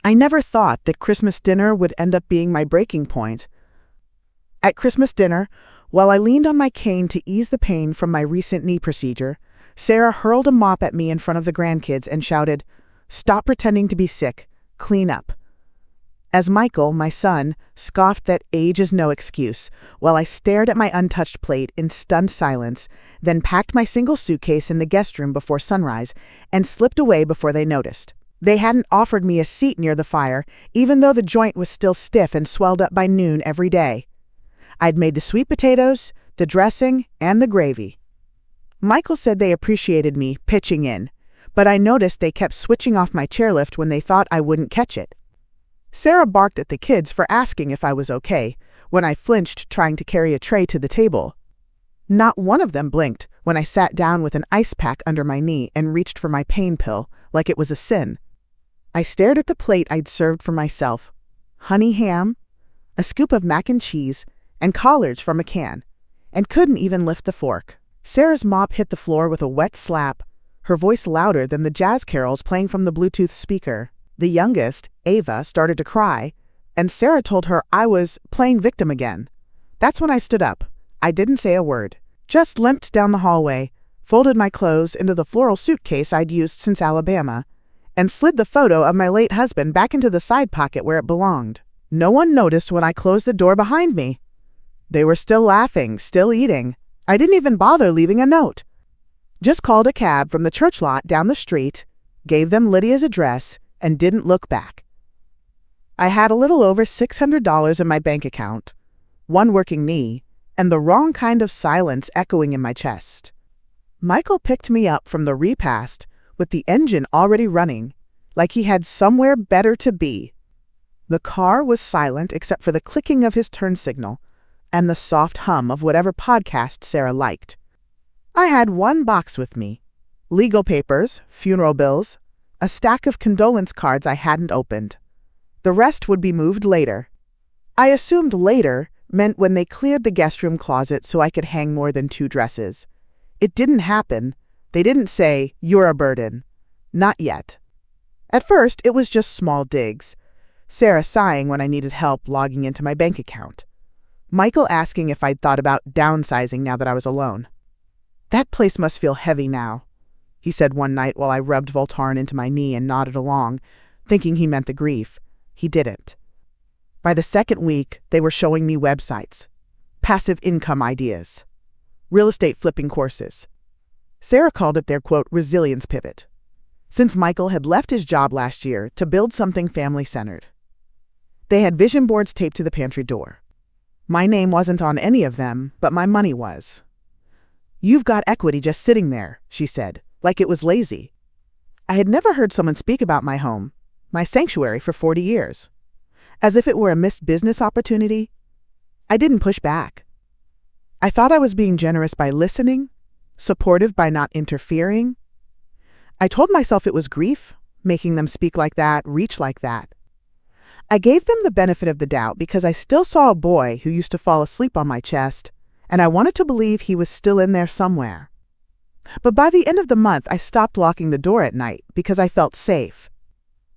I never thought that Christmas dinner would end up being my breaking point. At Christmas dinner, while I leaned on my cane to ease the pain from my recent knee procedure, Sarah hurled a mop at me in front of the grandkids and shouted, "Stop pretending to be sick. Clean up." As Michael, my son, scoffed that age is no excuse, while I stared at my untouched plate in stunned silence, then packed my single suitcase in the guest room before sunrise and slipped away before they noticed. They hadn't offered me a seat near the fire, even though the joint was still stiff and swelled up by noon every day. I'd made the sweet potatoes, the dressing, and the gravy. Michael said they appreciated me pitching in, but I noticed they kept switching off my chairlift when they thought I wouldn't catch it. Sarah barked at the kids for asking if I was okay, when I flinched trying to carry a tray to the table. Not one of them blinked when I sat down with an ice pack under my knee and reached for my pain pill, like it was a sin. I stared at the plate I'd served for myself: honey ham, a scoop of mac and cheese, and collards from a can, and couldn't even lift the fork. Sarah's mop hit the floor with a wet slap, her voice louder than the jazz carols playing from the Bluetooth speaker. The youngest, Ava, started to cry, and Sarah told her I was playing victim again. That's when I stood up. I didn't say a word, just limped down the hallway, folded my clothes into the floral suitcase I'd used since Alabama, and slid the photo of my late husband back into the side pocket where it belonged. No one noticed when I closed the door behind me. They were still laughing, still eating. I didn't even bother leaving a note. Just called a cab from the church lot down the street, gave them Lydia's address, and didn't look back. I had a little over $600 in my bank account, one working knee, and the wrong kind of silence echoing in my chest. Michael picked me up from the repast with the engine already running, like he had somewhere better to be. The car was silent except for the clicking of his turn signal and the soft hum of whatever podcast Sarah liked. I had one box with me: legal papers, funeral bills, a stack of condolence cards I hadn't opened. The rest would be moved later. I assumed later meant when they cleared the guest room closet so I could hang more than 2 dresses. It didn't happen. They didn't say, "You're a burden." Not yet. At first, it was just small digs. Sarah sighing when I needed help logging into my bank account. Michael asking if I'd thought about downsizing now that I was alone. "That place must feel heavy now," he said one night while I rubbed Voltaren into my knee and nodded along, thinking he meant the grief. He didn't. By the second week, they were showing me websites, passive income ideas, real estate flipping courses. Sarah called it their, quote, resilience pivot, since Michael had left his job last year to build something family-centered. They had vision boards taped to the pantry door. My name wasn't on any of them, but my money was. "You've got equity just sitting there," she said, like it was lazy. I had never heard someone speak about my home, my sanctuary for 40 years, as if it were a missed business opportunity. I didn't push back. I thought I was being generous by listening, supportive by not interfering. I told myself it was grief, making them speak like that, reach like that. I gave them the benefit of the doubt because I still saw a boy who used to fall asleep on my chest, and I wanted to believe he was still in there somewhere. But by the end of the month, I stopped locking the door at night because I felt safe.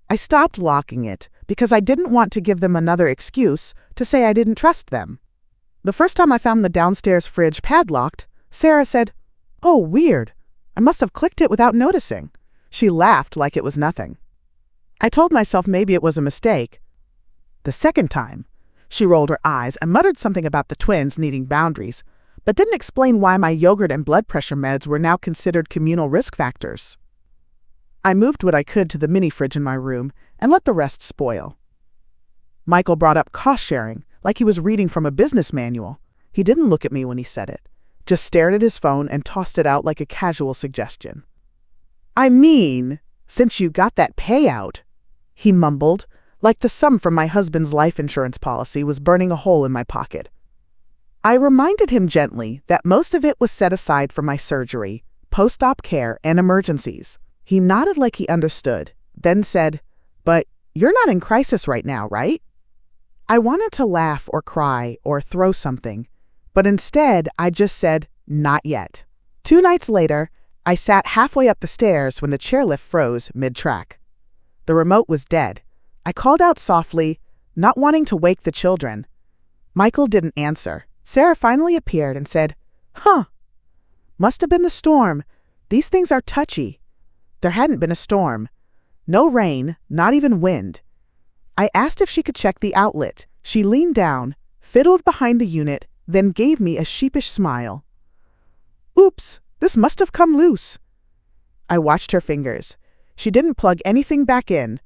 I stopped locking it because I didn't want to give them another excuse to say I didn't trust them. The first time I found the downstairs fridge padlocked, Sarah said, "Oh, weird. I must have clicked it without noticing." She laughed like it was nothing. I told myself maybe it was a mistake. The second time, she rolled her eyes and muttered something about the twins needing boundaries, but didn't explain why my yogurt and blood pressure meds were now considered communal risk factors. I moved what I could to the mini fridge in my room and let the rest spoil. Michael brought up cost sharing like he was reading from a business manual. He didn't look at me when he said it, just stared at his phone and tossed it out like a casual suggestion. "I mean, since you got that payout," he mumbled, like the sum from my husband's life insurance policy was burning a hole in my pocket. I reminded him gently that most of it was set aside for my surgery, post-op care, and emergencies. He nodded like he understood, then said, "But you're not in crisis right now, right?" I wanted to laugh or cry or throw something, but instead I just said, "Not yet." 2 nights later, I sat halfway up the stairs when the chairlift froze mid-track. The remote was dead. I called out softly, not wanting to wake the children. Michael didn't answer. Sarah finally appeared and said, "Huh. Must have been the storm. These things are touchy." There hadn't been a storm. No rain, not even wind. I asked if she could check the outlet. She leaned down, fiddled behind the unit, then gave me a sheepish smile. "Oops, this must have come loose." I watched her fingers. She didn't plug anything back in.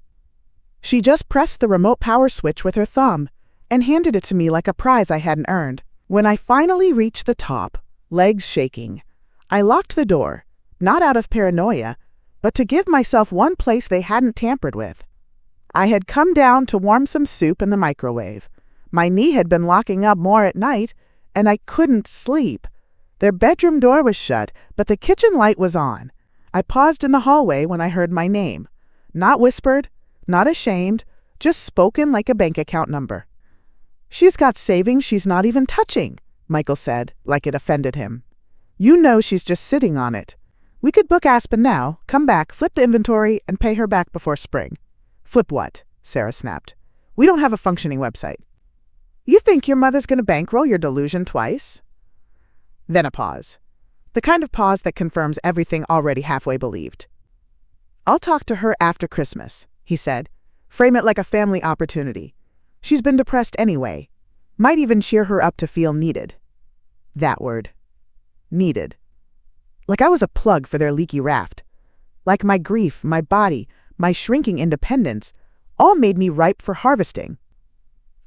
She just pressed the remote power switch with her thumb and handed it to me like a prize I hadn't earned. When I finally reached the top, legs shaking, I locked the door, not out of paranoia, but to give myself one place they hadn't tampered with. I had come down to warm some soup in the microwave. My knee had been locking up more at night, and I couldn't sleep. Their bedroom door was shut, but the kitchen light was on. I paused in the hallway when I heard my name. Not whispered, not ashamed, just spoken like a bank account number. "She's got savings she's not even touching," Michael said, like it offended him. "You know she's just sitting on it. We could book Aspen now, come back, flip the inventory, and pay her back before spring." "Flip what?" Sarah snapped. "We don't have a functioning website." "You think your mother's going to bankroll your delusion twice?" Then a pause. The kind of pause that confirms everything already halfway believed. "I'll talk to her after Christmas," he said. "Frame it like a family opportunity. She's been depressed anyway. Might even cheer her up to feel needed." That word. Needed. Like I was a plug for their leaky raft. Like my grief, my body, my shrinking independence, all made me ripe for harvesting.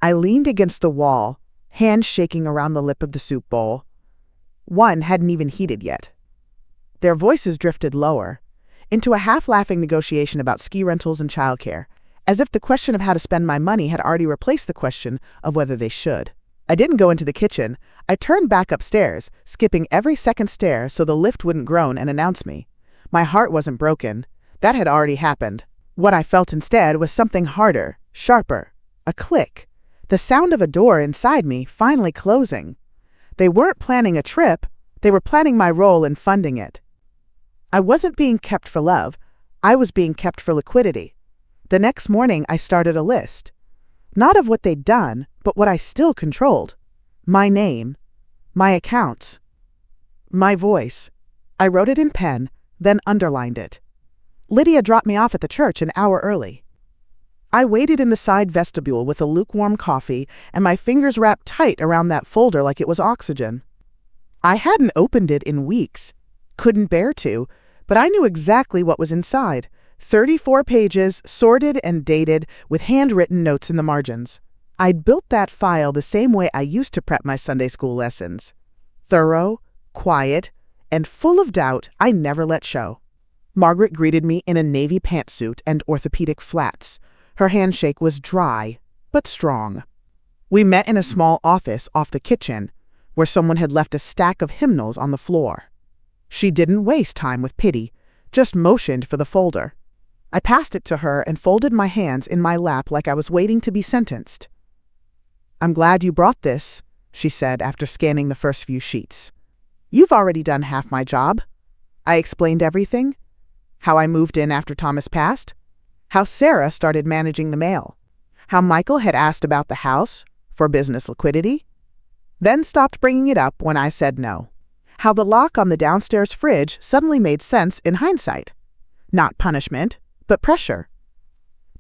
I leaned against the wall, hands shaking around the lip of the soup bowl. One hadn't even heated yet. Their voices drifted lower, into a half-laughing negotiation about ski rentals and childcare, as if the question of how to spend my money had already replaced the question of whether they should. I didn't go into the kitchen. I turned back upstairs, skipping every second stair so the lift wouldn't groan and announce me. My heart wasn't broken. That had already happened. What I felt instead was something harder, sharper, a click, the sound of a door inside me finally closing. They weren't planning a trip. They were planning my role in funding it. I wasn't being kept for love. I was being kept for liquidity. The next morning, I started a list. Not of what they'd done, but what I still controlled. My name, my accounts, my voice. I wrote it in pen, then underlined it. Lydia dropped me off at the church an hour early. I waited in the side vestibule with a lukewarm coffee and my fingers wrapped tight around that folder like it was oxygen. I hadn't opened it in weeks. Couldn't bear to, but I knew exactly what was inside. 34 pages, sorted and dated, with handwritten notes in the margins. I'd built that file the same way I used to prep my Sunday school lessons. Thorough, quiet, and full of doubt I never let show. Margaret greeted me in a navy pantsuit and orthopedic flats. Her handshake was dry, but strong. We met in a small office off the kitchen, where someone had left a stack of hymnals on the floor. She didn't waste time with pity, just motioned for the folder. I passed it to her and folded my hands in my lap like I was waiting to be sentenced. "I'm glad you brought this," she said after scanning the first few sheets. "You've already done half my job." I explained everything. How I moved in after Thomas passed. How Sarah started managing the mail. How Michael had asked about the house for business liquidity. Then stopped bringing it up when I said no. How the lock on the downstairs fridge suddenly made sense in hindsight. Not punishment, but pressure.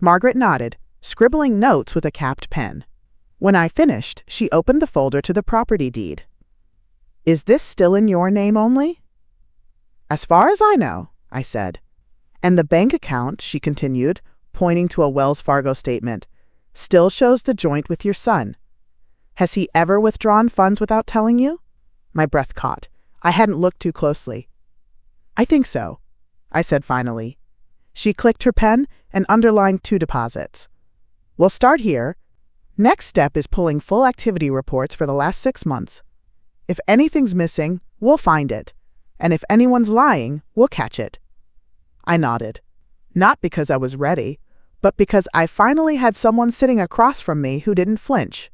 Margaret nodded, scribbling notes with a capped pen. When I finished, she opened the folder to the property deed. "Is this still in your name only?" "As far as I know," I said. "And the bank account," she continued, pointing to a Wells Fargo statement, "still shows the joint with your son. Has he ever withdrawn funds without telling you?" My breath caught. I hadn't looked too closely. "I think so," I said finally. She clicked her pen and underlined 2 deposits. "We'll start here. Next step is pulling full activity reports for the last 6 months. If anything's missing, we'll find it. And if anyone's lying, we'll catch it." I nodded. Not because I was ready, but because I finally had someone sitting across from me who didn't flinch.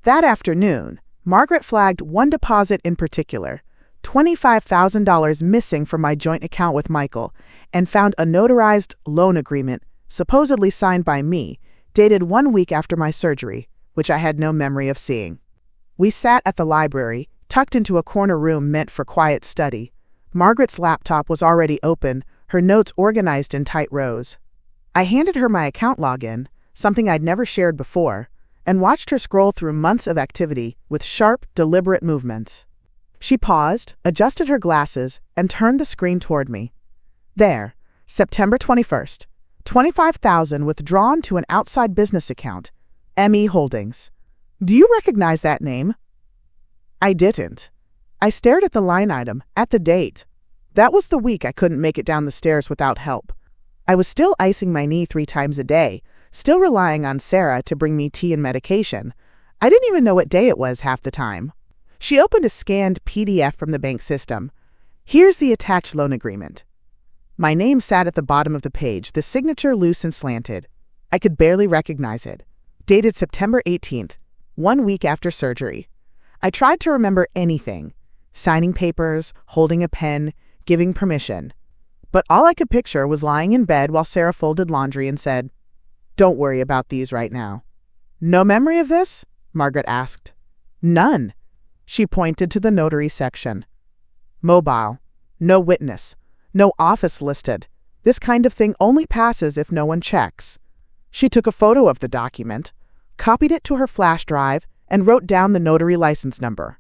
That afternoon, Margaret flagged one deposit in particular, $25,000 missing from my joint account with Michael, and found a notarized loan agreement, supposedly signed by me, dated 1 week after my surgery, which I had no memory of seeing. We sat at the library, tucked into a corner room meant for quiet study. Margaret's laptop was already open, her notes organized in tight rows. I handed her my account login, something I'd never shared before, and watched her scroll through months of activity with sharp, deliberate movements. She paused, adjusted her glasses, and turned the screen toward me. There, September 21st, 25,000 withdrawn to an outside business account, ME Holdings. Do you recognize that name? I didn't. I stared at the line item, at the date. That was the week I couldn't make it down the stairs without help. I was still icing my knee 3 times a day, still relying on Sarah to bring me tea and medication. I didn't even know what day it was half the time. She opened a scanned PDF from the bank system. Here's the attached loan agreement. My name sat at the bottom of the page, the signature loose and slanted. I could barely recognize it. Dated September 18th, 1 week after surgery. I tried to remember anything. Signing papers, holding a pen, giving permission. But all I could picture was lying in bed while Sarah folded laundry and said, "Don't worry about these right now." "No memory of this?" Margaret asked. "None." She pointed to the notary section. "Mobile. No witness. No office listed. This kind of thing only passes if no one checks." She took a photo of the document, copied it to her flash drive, and wrote down the notary license number.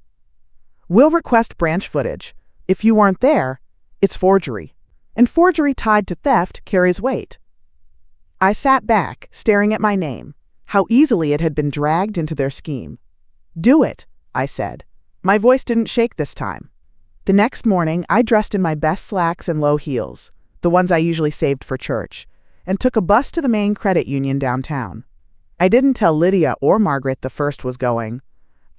"We'll request branch footage. If you weren't there, it's forgery. And forgery tied to theft carries weight." I sat back, staring at my name, how easily it had been dragged into their scheme. "Do it," I said. My voice didn't shake this time. The next morning, I dressed in my best slacks and low heels, the ones I usually saved for church, and took a bus to the main credit union downtown. I didn't tell Lydia or Margaret the first was going.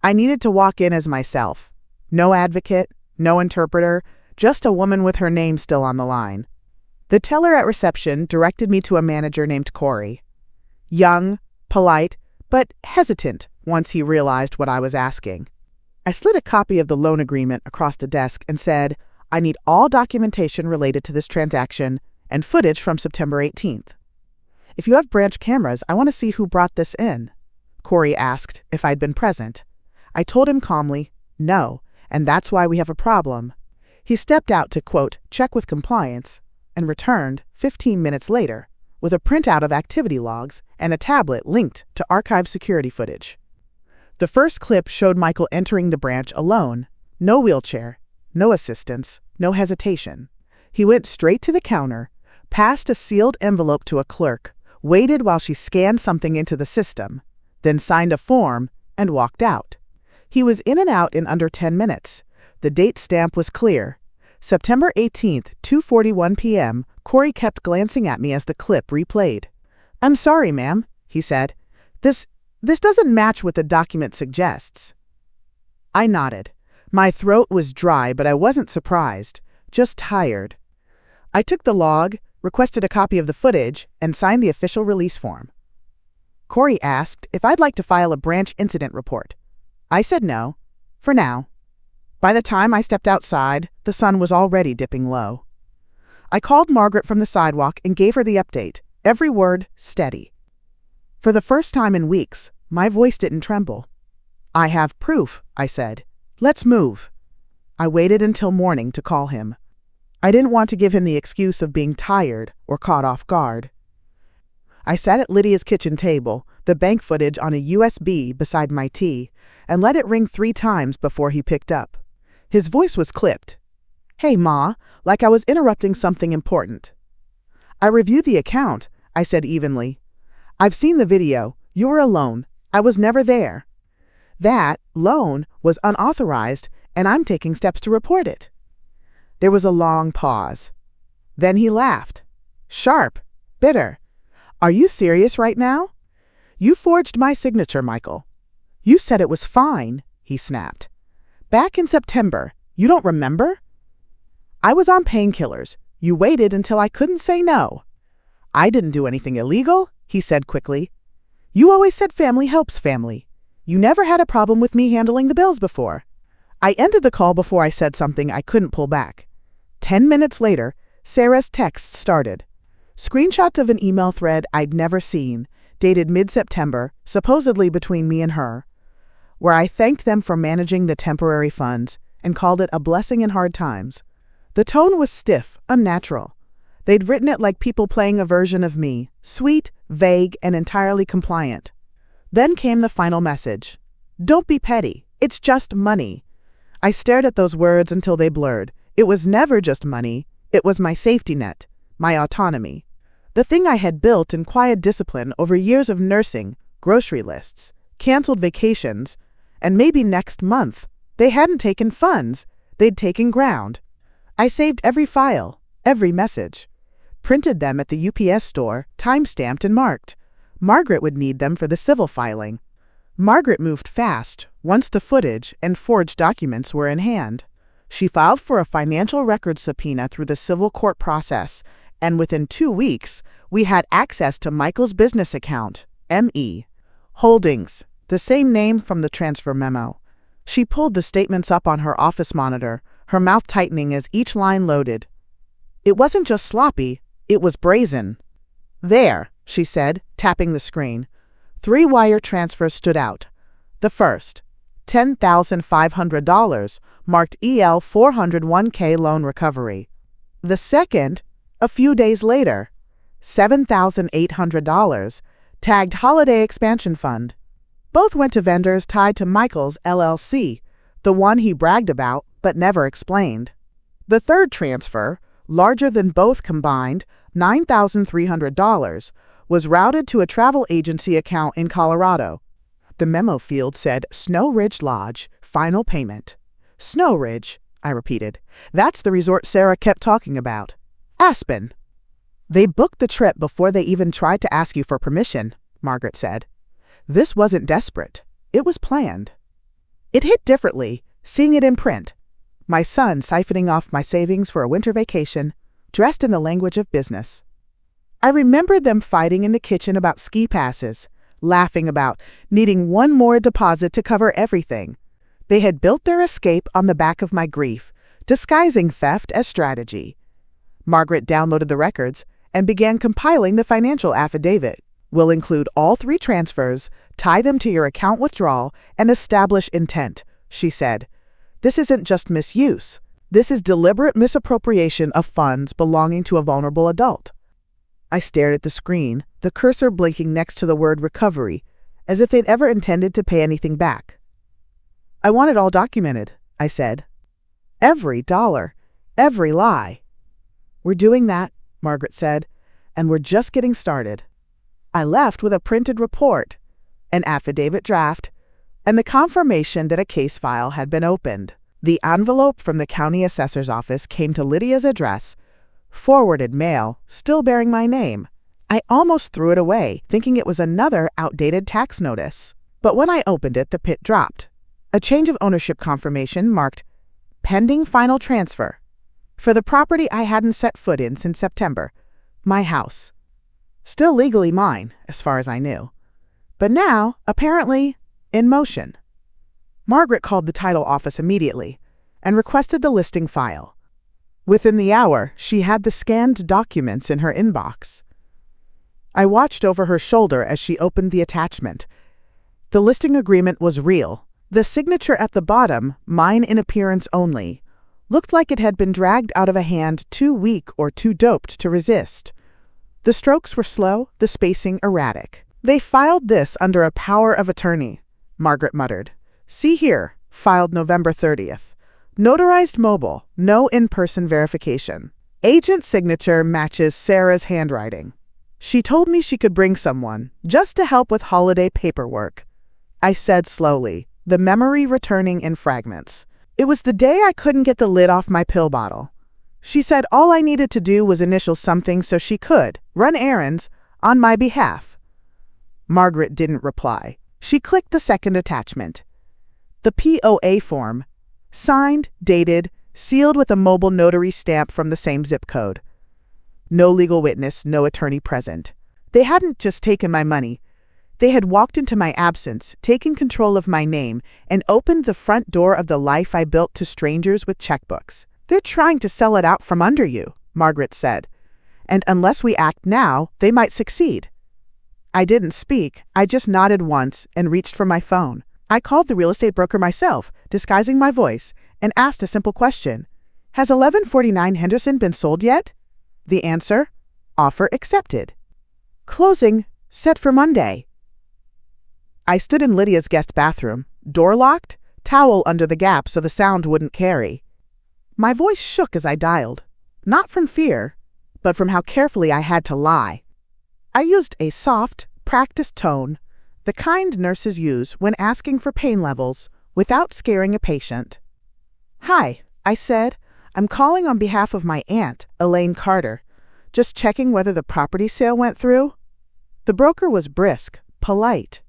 I needed to walk in as myself. No advocate, no interpreter, just a woman with her name still on the line. The teller at reception directed me to a manager named Corey. Young, polite, but hesitant once he realized what I was asking. I slid a copy of the loan agreement across the desk and said, "I need all documentation related to this transaction and footage from September 18th. If you have branch cameras, I want to see who brought this in." Corey asked if I'd been present. I told him calmly, "No, and that's why we have a problem." He stepped out to, quote, "check with compliance," and returned 15 minutes later with a printout of activity logs and a tablet linked to archive security footage. The first clip showed Michael entering the branch alone. No wheelchair, no assistance, no hesitation. He went straight to the counter, passed a sealed envelope to a clerk, waited while she scanned something into the system, then signed a form and walked out. He was in and out in under 10 minutes. The date stamp was clear. September 18th, 2:41 p.m., Corey kept glancing at me as the clip replayed. "I'm sorry, ma'am," he said. This doesn't match what the document suggests." I nodded. My throat was dry, but I wasn't surprised, just tired. I took the log, requested a copy of the footage, and signed the official release form. Corey asked if I'd like to file a branch incident report. I said no, for now. By the time I stepped outside, the sun was already dipping low. I called Margaret from the sidewalk and gave her the update, every word steady. For the first time in weeks, my voice didn't tremble. "I have proof," I said. "Let's move." I waited until morning to call him. I didn't want to give him the excuse of being tired or caught off guard. I sat at Lydia's kitchen table, the bank footage on a USB beside my tea, and let it ring 3 times before he picked up. His voice was clipped. "Hey, Ma," like I was interrupting something important. "I reviewed the account," I said evenly. "I've seen the video. You were alone. I was never there. That loan was unauthorized, and I'm taking steps to report it." There was a long pause. Then he laughed. Sharp, bitter. "Are you serious right now? You forged my signature, Michael. You said it was fine," he snapped. "Back in September. You don't remember? I was on painkillers. You waited until I couldn't say no." "I didn't do anything illegal," he said quickly. "You always said family helps family. You never had a problem with me handling the bills before." I ended the call before I said something I couldn't pull back. 10 minutes later, Sarah's text started. Screenshots of an email thread I'd never seen, dated mid-September, supposedly between me and her, where I thanked them for managing the temporary funds and called it a blessing in hard times. The tone was stiff, unnatural. They'd written it like people playing a version of me, sweet, vague, and entirely compliant. Then came the final message. Don't be petty. It's just money. I stared at those words until they blurred. It was never just money. It was my safety net, my autonomy. The thing I had built in quiet discipline over years of nursing, grocery lists, canceled vacations, and maybe next month. They hadn't taken funds. They'd taken ground. I saved every file, every message. Printed them at the UPS store, time-stamped and marked. Margaret would need them for the civil filing. Margaret moved fast once the footage and forged documents were in hand. She filed for a financial records subpoena through the civil court process, and within 2 weeks, we had access to Michael's business account, M.E. Holdings, the same name from the transfer memo. She pulled the statements up on her office monitor, her mouth tightening as each line loaded. It wasn't just sloppy, it was brazen. There, she said, tapping the screen. 3 wire transfers stood out. The first, $10,500, marked EL 401k loan recovery. The second, a few days later, $7,800, tagged Holiday Expansion Fund. Both went to vendors tied to Michael's LLC, the one he bragged about but never explained. The third transfer, larger than both combined, $9,300, was routed to a travel agency account in Colorado. The memo field said Snow Ridge Lodge, final payment. Snow Ridge, I repeated. That's the resort Sarah kept talking about. Aspen. They booked the trip before they even tried to ask you for permission, Margaret said. This wasn't desperate. It was planned. It hit differently, seeing it in print. My son siphoning off my savings for a winter vacation, dressed in the language of business. I remembered them fighting in the kitchen about ski passes, laughing about needing one more deposit to cover everything. They had built their escape on the back of my grief, disguising theft as strategy. Margaret downloaded the records and began compiling the financial affidavit. We'll include all 3 transfers, tie them to your account withdrawal, and establish intent, she said. This isn't just misuse. This is deliberate misappropriation of funds belonging to a vulnerable adult. I stared at the screen, the cursor blinking next to the word recovery, as if they'd ever intended to pay anything back. I want it all documented, I said. Every dollar, every lie. We're doing that, Margaret said, and we're just getting started. I left with a printed report, an affidavit draft, and the confirmation that a case file had been opened. The envelope from the county assessor's office came to Lydia's address, forwarded mail, still bearing my name. I almost threw it away, thinking it was another outdated tax notice. But when I opened it, the pit dropped. A change of ownership confirmation marked pending final transfer for the property I hadn't set foot in since September, my house. Still legally mine, as far as I knew. But now, apparently, in motion. Margaret called the title office immediately and requested the listing file. Within the hour, she had the scanned documents in her inbox. I watched over her shoulder as she opened the attachment. The listing agreement was real. The signature at the bottom, mine in appearance only, looked like it had been dragged out of a hand too weak or too doped to resist. The strokes were slow, the spacing erratic. They filed this under a power of attorney, Margaret muttered. See here, filed November 30th. Notarized mobile, no in-person verification. Agent signature matches Sarah's handwriting. She told me she could bring someone, just to help with holiday paperwork. I said slowly, the memory returning in fragments. It was the day I couldn't get the lid off my pill bottle. She said all I needed to do was initial something so she could run errands on my behalf. Margaret didn't reply. She clicked the second attachment. The POA form, signed, dated, sealed with a mobile notary stamp from the same zip code. No legal witness, no attorney present. They hadn't just taken my money. They had walked into my absence, taken control of my name, and opened the front door of the life I built to strangers with checkbooks. They're trying to sell it out from under you, Margaret said. And unless we act now, they might succeed. I didn't speak, I just nodded once and reached for my phone. I called the real estate broker myself, disguising my voice, and asked a simple question. Has 1149 Henderson been sold yet? The answer? Offer accepted. Closing set for Monday. I stood in Lydia's guest bathroom, door locked, towel under the gap so the sound wouldn't carry. My voice shook as I dialed, not from fear, but from how carefully I had to lie. I used a soft, practiced tone, the kind nurses use when asking for pain levels without scaring a patient. Hi, I said. I'm calling on behalf of my aunt, Elaine Carter. Just checking whether the property sale went through? The broker was brisk, polite.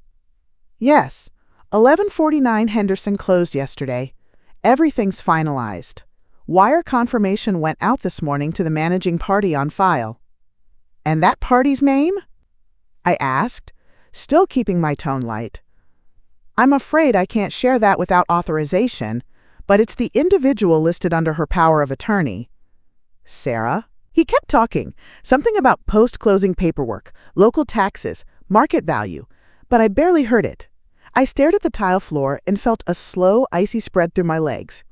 Yes, 1149 Henderson closed yesterday. Everything's finalized. Wire confirmation went out this morning to the managing party on file. And that party's name? I asked, still keeping my tone light. I'm afraid I can't share that without authorization, but it's the individual listed under her power of attorney. Sarah? He kept talking, something about post-closing paperwork, local taxes, market value, but I barely heard it. I stared at the tile floor and felt a slow, icy spread through my legs.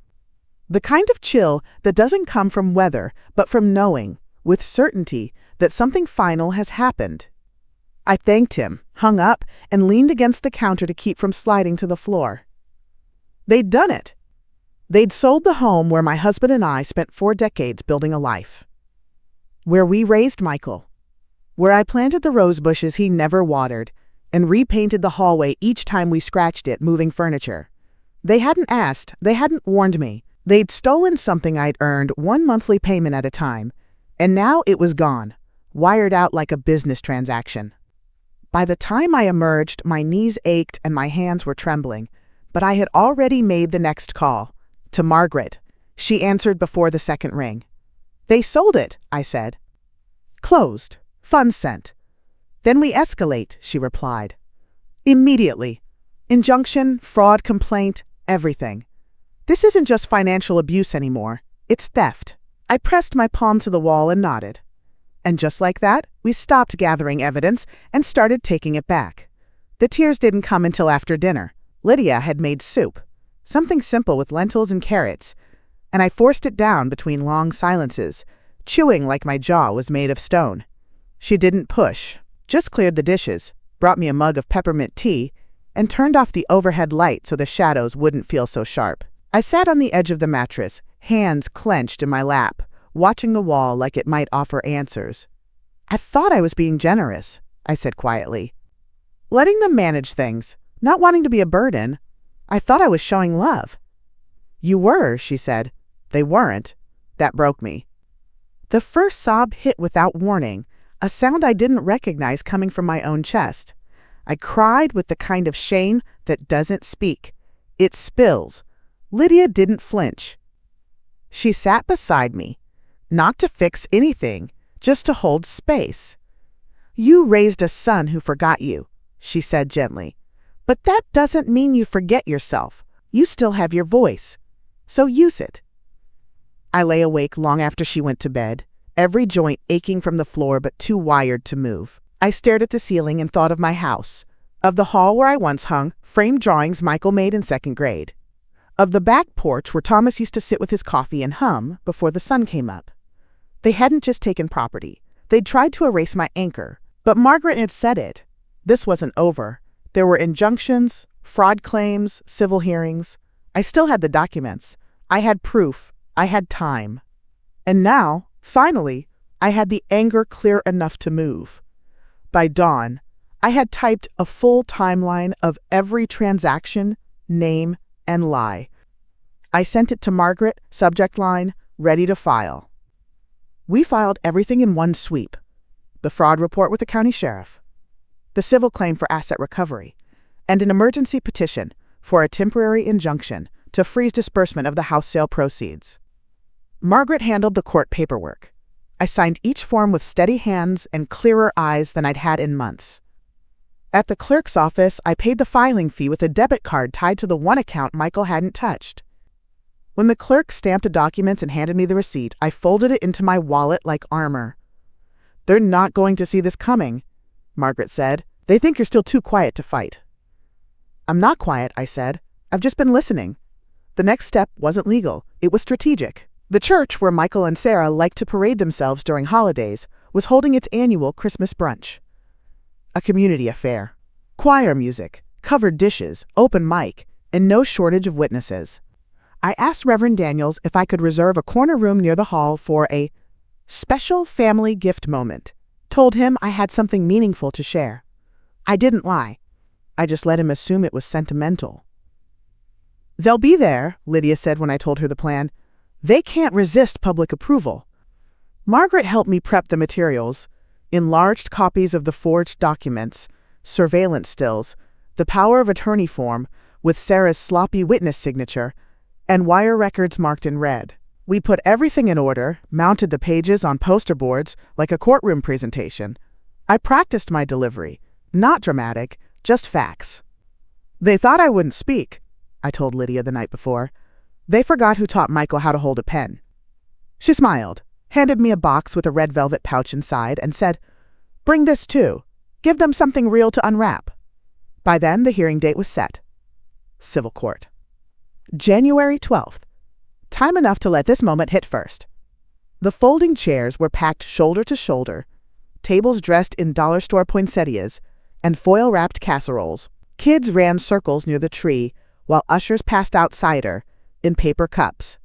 The kind of chill that doesn't come from weather, but from knowing, with certainty, that something final has happened. I thanked him, hung up, and leaned against the counter to keep from sliding to the floor. They'd done it. They'd sold the home where my husband and I spent 4 decades building a life. Where we raised Michael. Where I planted the rose bushes he never watered, and repainted the hallway each time we scratched it moving furniture. They hadn't asked, they hadn't warned me. They'd stolen something I'd earned 1 monthly payment at a time, and now it was gone, wired out like a business transaction. By the time I emerged, my knees ached and my hands were trembling, but I had already made the next call. To Margaret. She answered before the second ring. They sold it, I said. Closed. Funds sent. Then we escalate, she replied. Immediately. Injunction, fraud complaint, everything. This isn't just financial abuse anymore. It's theft. I pressed my palm to the wall and nodded. And just like that, we stopped gathering evidence and started taking it back. The tears didn't come until after dinner. Lydia had made soup, something simple with lentils and carrots, and I forced it down between long silences, chewing like my jaw was made of stone. She didn't push, just cleared the dishes, brought me a mug of peppermint tea, and turned off the overhead light so the shadows wouldn't feel so sharp. I sat on the edge of the mattress, hands clenched in my lap, watching the wall like it might offer answers. I thought I was being generous, I said quietly. Letting them manage things, not wanting to be a burden. I thought I was showing love. You were, she said. They weren't. That broke me. The first sob hit without warning, a sound I didn't recognize coming from my own chest. I cried with the kind of shame that doesn't speak. It spills. Lydia didn't flinch. She sat beside me, not to fix anything, just to hold space. You raised a son who forgot you, she said gently. But that doesn't mean you forget yourself. You still have your voice. So use it. I lay awake long after she went to bed, every joint aching from the floor but too wired to move. I stared at the ceiling and thought of my house, of the hall where I once hung framed drawings Michael made in 2nd grade, of the back porch where Thomas used to sit with his coffee and hum before the sun came up. They hadn't just taken property. They'd tried to erase my anchor, but Margaret had said it. This wasn't over. There were injunctions, fraud claims, civil hearings. I still had the documents. I had proof. I had time. And now, finally, I had the anger clear enough to move. By dawn, I had typed a full timeline of every transaction, name, and lie. I sent it to Margaret, subject line, ready to file. We filed everything in one sweep. The fraud report with the county sheriff, the civil claim for asset recovery, and an emergency petition for a temporary injunction to freeze disbursement of the house sale proceeds. Margaret handled the court paperwork. I signed each form with steady hands and clearer eyes than I'd had in months. At the clerk's office, I paid the filing fee with a debit card tied to the one account Michael hadn't touched. When the clerk stamped the documents and handed me the receipt, I folded it into my wallet like armor. They're not going to see this coming, Margaret said, They think you're still too quiet to fight." "I'm not quiet," I said. "I've just been listening." The next step wasn't legal, it was strategic. The church where Michael and Sarah liked to parade themselves during holidays was holding its annual Christmas brunch. A community affair. Choir music, covered dishes, open mic, and no shortage of witnesses. I asked Reverend Daniels if I could reserve a corner room near the hall for a special family gift moment. Told him I had something meaningful to share. I didn't lie. I just let him assume it was sentimental. "They'll be there," Lydia said when I told her the plan. "They can't resist public approval." Margaret helped me prep the materials: enlarged copies of the forged documents, surveillance stills, the power of attorney form with Sarah's sloppy witness signature, and wire records marked in red. We put everything in order, mounted the pages on poster boards like a courtroom presentation. I practiced my delivery. Not dramatic, just facts. "They thought I wouldn't speak," I told Lydia the night before. "They forgot who taught Michael how to hold a pen." She smiled, handed me a box with a red velvet pouch inside, and said, "Bring this too. Give them something real to unwrap." By then, the hearing date was set. Civil court. January 12th. Time enough to let this moment hit first. The folding chairs were packed shoulder to shoulder, tables dressed in dollar store poinsettias, and foil-wrapped casseroles. Kids ran circles near the tree, while ushers passed out cider in paper cups.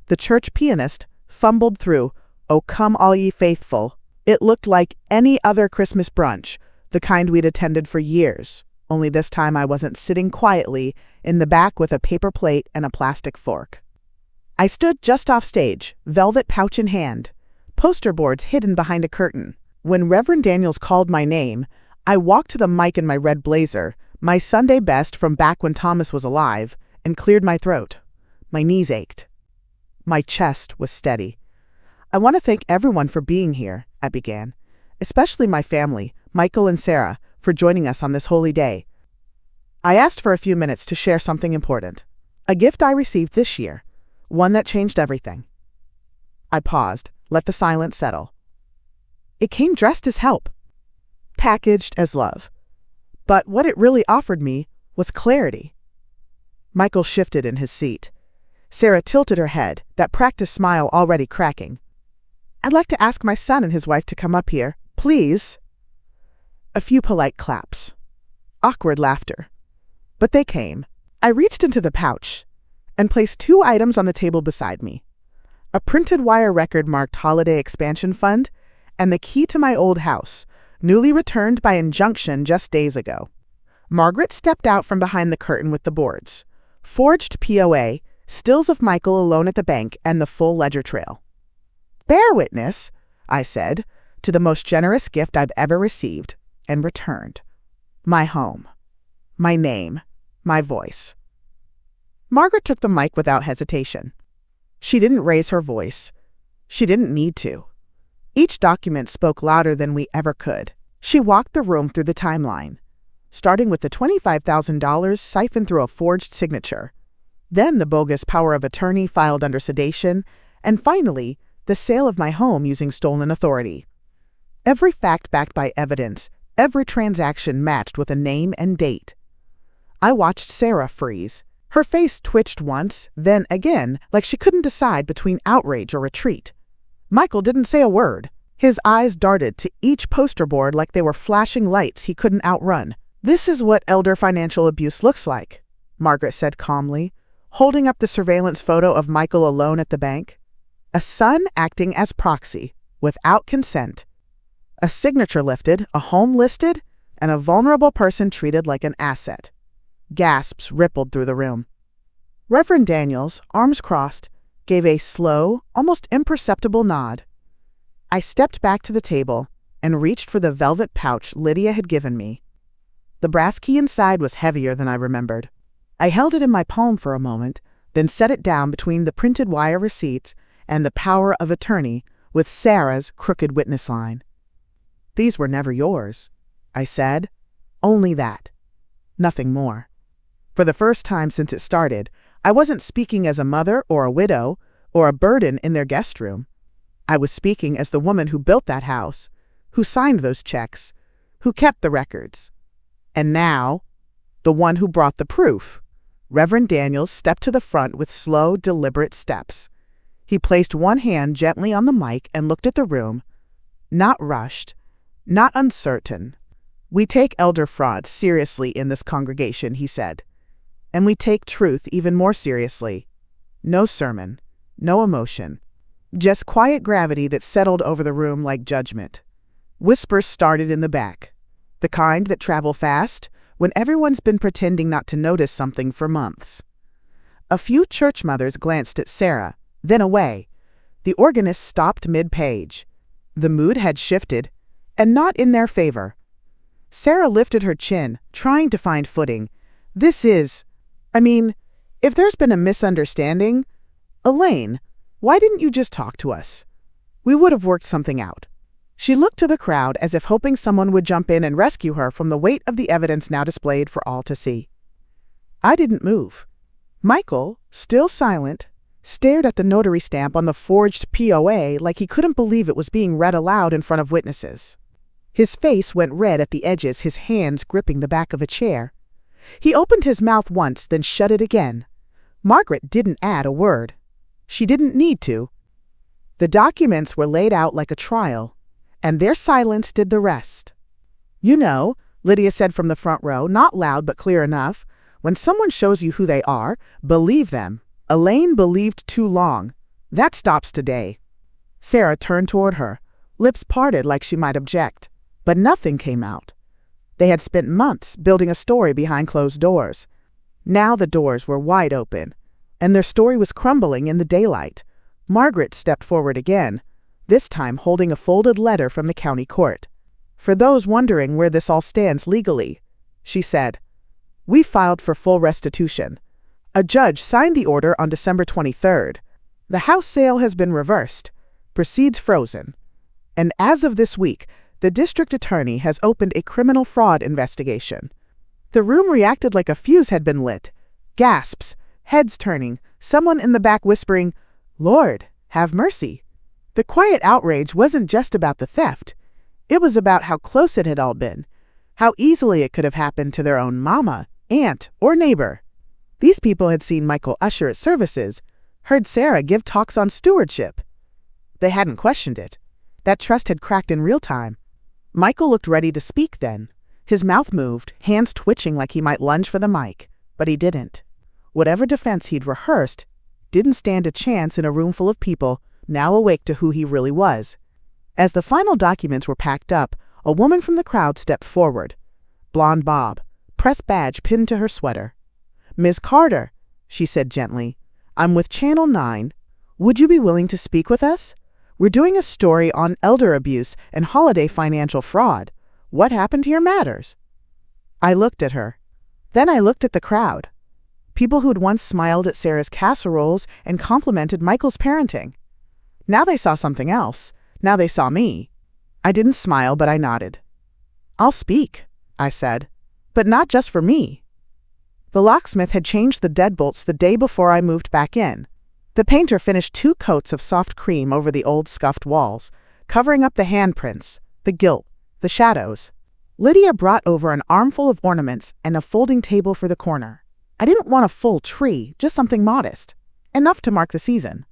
The church pianist fumbled through "O Come All Ye Faithful." It looked like any other Christmas brunch, the kind we'd attended for years, only this time I wasn't sitting quietly in the back with a paper plate and a plastic fork. I stood just off stage, velvet pouch in hand, poster boards hidden behind a curtain. When Reverend Daniels called my name, I walked to the mic in my red blazer, my Sunday best from back when Thomas was alive, and cleared my throat. My knees ached. My chest was steady. "I want to thank everyone for being here," I began, "especially my family, Michael and Sarah, for joining us on this holy day." I asked for a few minutes to share something important. A gift I received this year, one that changed everything. I paused, let the silence settle. It came dressed as help, packaged as love. But what it really offered me was clarity. Michael shifted in his seat. Sarah tilted her head, that practiced smile already cracking. "I'd like to ask my son and his wife to come up here, please." A few polite claps. Awkward laughter. But they came. I reached into the pouch and placed 2 items on the table beside me: a printed wire record marked Holiday Expansion Fund and the key to my old house, newly returned by injunction just days ago. Margaret stepped out from behind the curtain with the boards: forged POA, stills of Michael alone at the bank, and the full ledger trail. "Bear witness," I said, to the most generous gift I've ever received and returned. My home. My name. My voice. Margaret took the mic without hesitation. She didn't raise her voice. She didn't need to. Each document spoke louder than we ever could. She walked the room through the timeline, starting with the $25,000 siphoned through a forged signature, then the bogus power of attorney filed under sedation, and finally, the sale of my home using stolen authority. Every fact backed by evidence, every transaction matched with a name and date. I watched Sarah freeze. Her face twitched once, then again, like she couldn't decide between outrage or retreat. Michael didn't say a word. His eyes darted to each poster board like they were flashing lights he couldn't outrun. "This is what elder financial abuse looks like," Margaret said calmly, holding up the surveillance photo of Michael alone at the bank. A son acting as proxy, without consent. A signature lifted, a home listed, and a vulnerable person treated like an asset. Gasps rippled through the room. Reverend Daniels, arms crossed, gave a slow, almost imperceptible nod. I stepped back to the table and reached for the velvet pouch Lydia had given me. The brass key inside was heavier than I remembered. I held it in my palm for a moment, then set it down between the printed wire receipts and the power of attorney with Sarah's crooked witness line. "These were never yours," I said. "Only that. Nothing more." For the first time since it started, I wasn't speaking as a mother or a widow or a burden in their guest room. I was speaking as the woman who built that house, who signed those checks, who kept the records, And now, the one who brought the proof. Reverend Daniels stepped to the front with slow, deliberate steps. He placed one hand gently on the mic and looked at the room. Not rushed, not uncertain. "We take elder fraud seriously in this congregation," he said. "And we take truth even more seriously. No sermon, no emotion. Just quiet gravity that settled over the room like judgment." Whispers started in the back. The kind that travel fast when everyone's been pretending not to notice something for months. A few church mothers glanced at Sarah, then away. The organist stopped mid-page. The mood had shifted, and not in their favor. Sarah lifted her chin, trying to find footing. If there's been a misunderstanding, Elaine, why didn't you just talk to us? We would have worked something out." She looked to the crowd as if hoping someone would jump in and rescue her from the weight of the evidence now displayed for all to see. I didn't move. Michael, still silent, stared at the notary stamp on the forged POA like he couldn't believe it was being read aloud in front of witnesses. His face went red at the edges, his hands gripping the back of a chair. He opened his mouth once, then shut it again. Margaret didn't add a word. She didn't need to. The documents were laid out like a trial, and their silence did the rest. "You know," Lydia said from the front row, not loud but clear enough, "when someone shows you who they are, believe them. Elaine believed too long. That stops today." Sarah turned toward her, lips parted like she might object, but nothing came out. They had spent months building a story behind closed doors. Now the doors were wide open, and their story was crumbling in the daylight. Margaret stepped forward again, this time holding a folded letter from the county court. "For those wondering where this all stands legally," she said, "we filed for full restitution. A judge signed the order on December 23rd. The house sale has been reversed, proceeds frozen. And as of this week, the district attorney has opened a criminal fraud investigation." The room reacted like a fuse had been lit. Gasps, heads turning, someone in the back whispering, "Lord, have mercy." The quiet outrage wasn't just about the theft. It was about how close it had all been, how easily it could have happened to their own mama, aunt, or neighbor. These people had seen Michael usher at services, heard Sarah give talks on stewardship. They hadn't questioned it. That trust had cracked in real time. Michael looked ready to speak then. His mouth moved, hands twitching like he might lunge for the mic, but he didn't. Whatever defense he'd rehearsed didn't stand a chance in a room full of people now awake to who he really was. As the final documents were packed up, a woman from the crowd stepped forward. Blonde bob, press badge pinned to her sweater. "Ms. Carter," she said gently, "I'm with Channel 9. Would you be willing to speak with us? We're doing a story on elder abuse and holiday financial fraud. What happened here matters." I looked at her. Then I looked at the crowd. People who'd once smiled at Sarah's casseroles and complimented Michael's parenting. Now they saw something else. Now they saw me. I didn't smile, but I nodded. "I'll speak," I said, "but not just for me." The locksmith had changed the deadbolts the day before I moved back in. The painter finished 2 coats of soft cream over the old scuffed walls, covering up the handprints, the gilt, the shadows. Lydia brought over an armful of ornaments and a folding table for the corner. I didn't want a full tree, just something modest, enough to mark the season.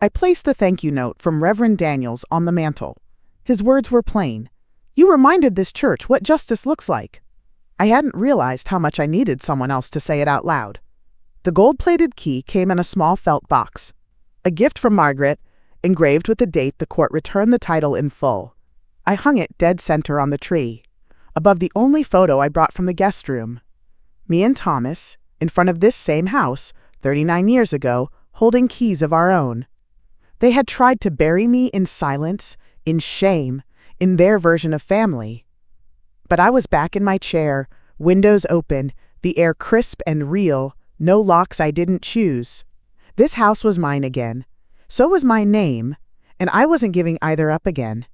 I placed the thank you note from Reverend Daniels on the mantel. His words were plain. "You reminded this church what justice looks like." I hadn't realized how much I needed someone else to say it out loud. The gold-plated key came in a small felt box. A gift from Margaret, engraved with the date the court returned the title in full. I hung it dead center on the tree, above the only photo I brought from the guest room. Me and Thomas, in front of this same house, 39 years ago, holding keys of our own. They had tried to bury me in silence, in shame, in their version of family. But I was back in my chair, windows open, the air crisp and real, no locks I didn't choose. This house was mine again. So was my name, and I wasn't giving either up again.